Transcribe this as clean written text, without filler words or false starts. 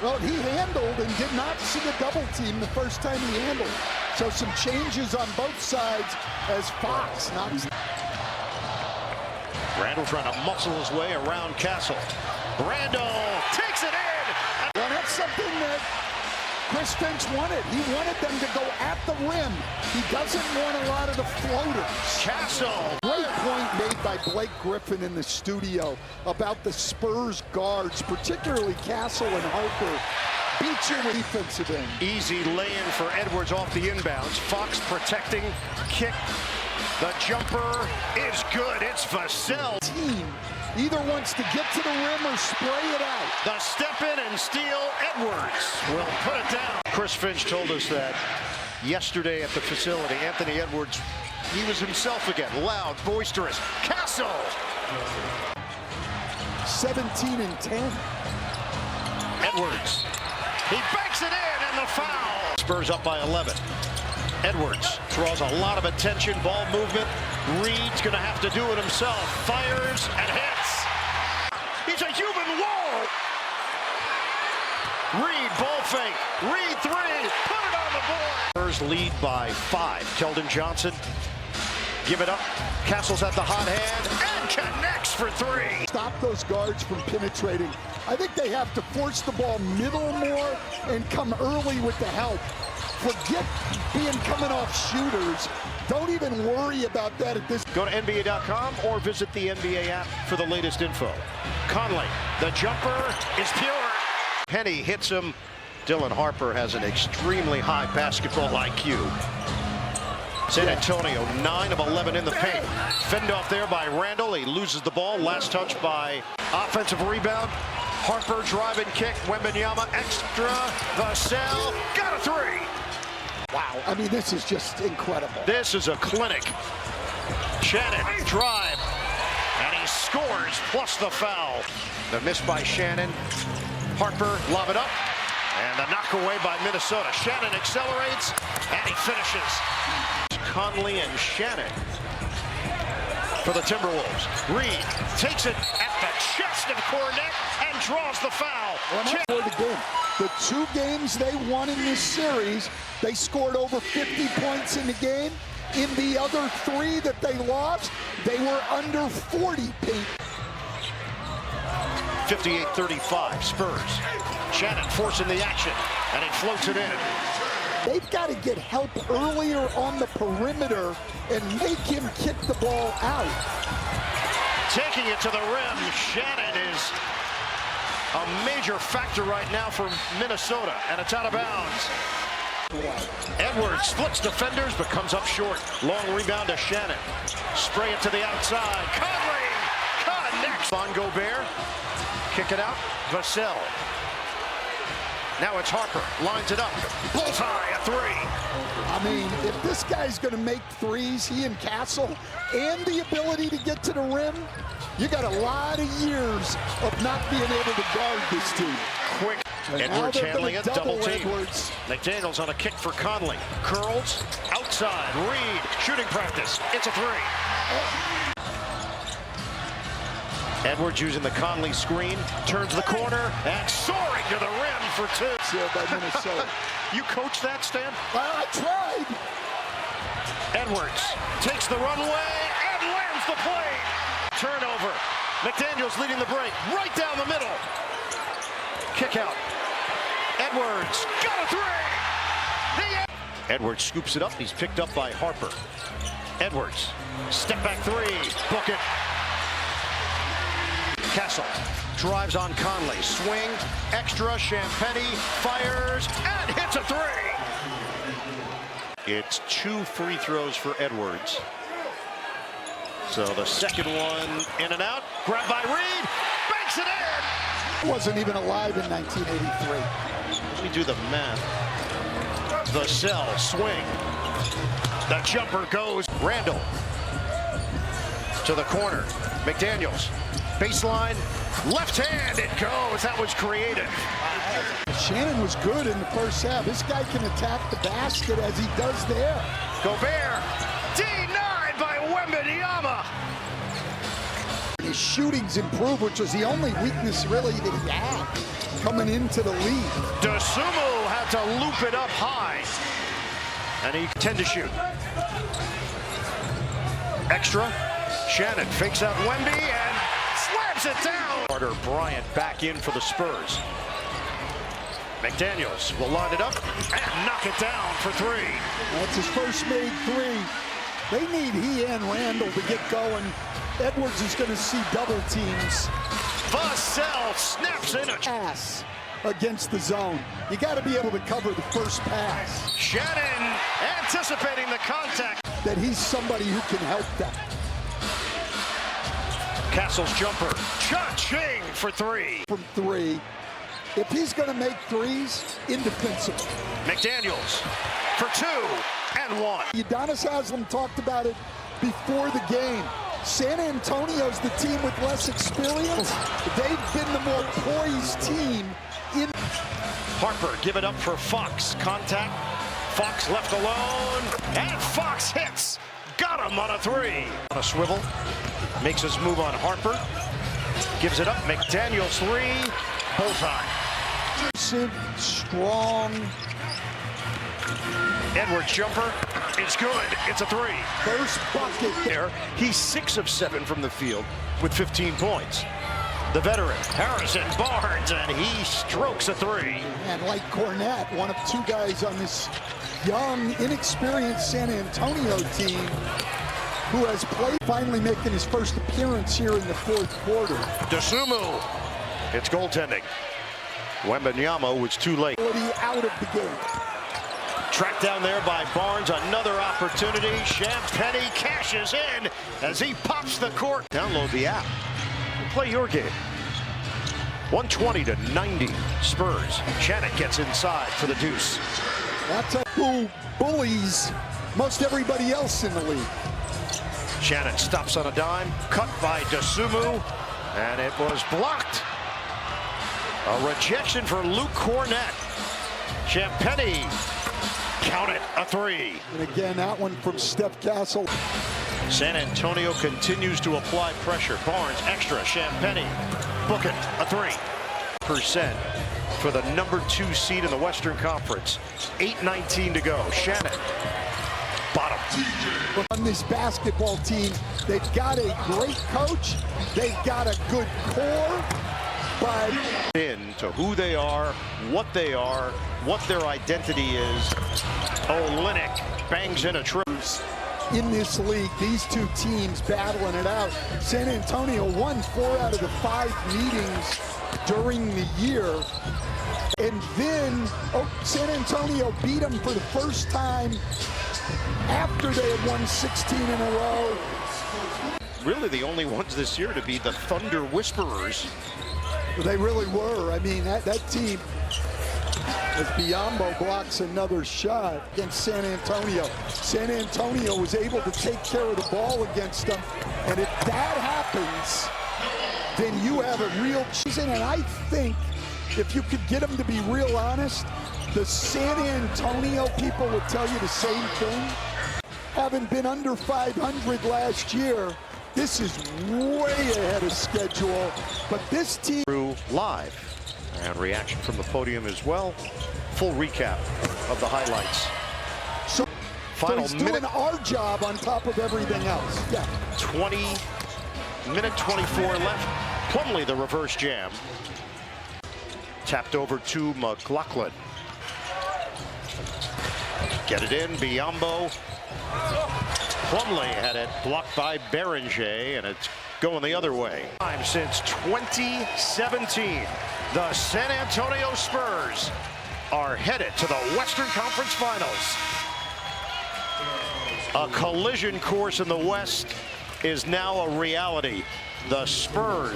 Well, he handled and did not see a double team the first time he handled. So some changes on both sides as Fox knocks. Randall trying to muscle his way around Castle. Randall takes it in. Well, that's something that Chris Finch wanted. He wanted them to go at the rim. He doesn't want a lot of the floaters. Castle. Great point made by Blake Griffin in the studio about the Spurs guards, particularly Castle and Harper. Beat you with defensive end. Easy lay-in for Edwards off the inbounds. Fox protecting, kick. The jumper is good. It's Vassell. Team either wants to get to the rim or spray it out. The step in and steal. Edwards will put it down. Chris Finch told us that yesterday at the facility. Anthony Edwards, he was himself again. Loud, boisterous. Castle. 17 and 10. Edwards. He banks it in and the foul. Spurs up by 11. Edwards draws a lot of attention. Ball movement. Reed's going to have to do it himself. Fires and hits. He's a human wall. Reed, ball fake. Reed three. Put it on the board. Spurs lead by 5. Keldon Johnson. Give it up. Castle's at the hot hand and connects for 3. Stop those guards from penetrating. I think they have to force the ball middle more and come early with the help. Forget coming off shooters. Don't even worry about that at this. Go to NBA.com or visit the NBA app for the latest info. Conley, the jumper is pure. Penny hits him. Dylan Harper has an extremely high basketball IQ. San Antonio, 9 of 11 in the paint. Fend off there by Randall. He loses the ball. Last touch by offensive rebound. Harper driving kick. Wembanyama extra. Vassell got a 3. Wow, I mean, this is just incredible. This is a clinic. Shannon, drive, and he scores, plus the foul. The miss by Shannon. Harper, lob it up, and the knock away by Minnesota. Shannon accelerates, and he finishes. Conley and Shannon for the Timberwolves. Reed takes it at the chest of Cornet and draws the foul. The 2 games they won in this series, they scored over 50 points in the game. In the other 3 that they lost, they were under 40 paint. 58-35, Spurs. Shannon forcing the action, and he floats it in. They've got to get help earlier on the perimeter and make him kick the ball out. Taking it to the rim, Shannon is a major factor right now for Minnesota, and it's out of bounds. Edwards splits defenders, but comes up short. Long rebound to Shannon. Spray it to the outside. Conley connects. Von Gobert, kick it out. Vassell. Now it's Harper, lines it up. Bullseye, a 3. I mean, if this guy's going to make threes, he and Castle, and the ability to get to the rim, you got a lot of years of not being able to guard this team. Quick. Edwards handling it, double team. Edwards. McDaniels on a kick for Conley. Curls, outside, Reed, shooting practice. It's a 3. Edwards using the Conley screen, turns the corner, and soaring to the rim for 2. By Minnesota. You coached that, Stan? Well, I tried. Edwards takes the runway and lands the play. Turnover. McDaniels leading the break, right down the middle. Kick out. Edwards got a 3. Edwards scoops it up. He's picked up by Harper. Edwards, step back 3, book it. Castle drives on Conley, swing, extra, Champagny fires, and hits a 3. It's 2 free throws for Edwards. So the second one in and out, grabbed by Reed, banks it in. Wasn't even alive in 1983. Let me do the math. Vassell, swing. The jumper goes. Randall to the corner. McDaniels. Baseline, left hand, it goes. That was creative. Shannon was good in the first half. This guy can attack the basket as he does there. Gobert, denied by Wembanyama. His shooting's improved, which was the only weakness really that he had. coming into the league. DeSumo had to loop it up high. And he 10 to shoot. Extra. Shannon fakes out Wemby and slams it down. Carter Bryant back in for the Spurs. McDaniels will line it up and knock it down for three. That's his first made three. They need he and Randall to get going. Edwards is going to see double teams. Vassell snaps in a Pass against the zone. You got to be able to cover the first pass. Shannon anticipating the contact. That he's somebody who can help them. Castle's jumper. Cha-ching for three. From three. If he's going to make threes, indefensible. McDaniels for two and one. Udonis Haslem talked about it before the game. San Antonio's the team with less experience. They've been the more poised team. Harper give it up for Fox. Contact. Fox left alone. And Fox hits. Got him on a three. On a swivel. Makes his move on Harper. Gives it up. McDaniels three. Bullseye. Strong. Edwards jumper is good. It's a three. First bucket There, he's 6 of 7 from the field with 15 points. The veteran, Harrison Barnes, and he strokes a three. And like Cornette, one of two guys on this young, inexperienced San Antonio team who has played, finally making his first appearance here in the fourth quarter. DeSumo, it's goaltending. Wembanyama was too late. Out of the game. Tracked down there by Barnes, another opportunity. Champagnie cashes in as he pops the court. Download the app. Play your game. 120-90 Spurs. Shannon gets inside for the deuce. That's who bullies most everybody else in the league. Shannon stops on a dime, cut by DeSumo, and it was blocked. A rejection for Luke Cornette. Champagnie, count it, a three. And again, that one from Steph Castle. San Antonio continues to apply pressure. Barnes, extra, Champagnie, book it, a 3% for the number 2 seed in the Western Conference. 8:19 to go. Shannon, bottom. On this basketball team, they've got a great coach. They've got a good core. But into who they are, what their identity is. Olynyk bangs in a trip. In this league, these two teams battling it out. San Antonio won 4 out of the 5 meetings during the year. And then San Antonio beat them for the first time after they had won 16 in a row. Really the only ones this year to be the Thunder Whisperers. They really were. I mean, that team, as Biyombo blocks another shot against San Antonio. San Antonio was able to take care of the ball against them. And if that happens, then you have a real season. And I think if you could get them to be real honest, the San Antonio people will tell you the same thing. Having been under 500 last year, this is way ahead of schedule, but this team live and reaction from the podium as well. Full recap of the highlights. So Final he's doing our job on top of everything else. Yeah. 20-minute 24 left. Plumlee the reverse jam. Tapped over to McLaughlin. Get it in, Biyombo. Plumlee had it blocked by Beringer, and it's going the other way. Time since 2017, the San Antonio Spurs are headed to the Western Conference Finals. A collision course in the West is now a reality. The Spurs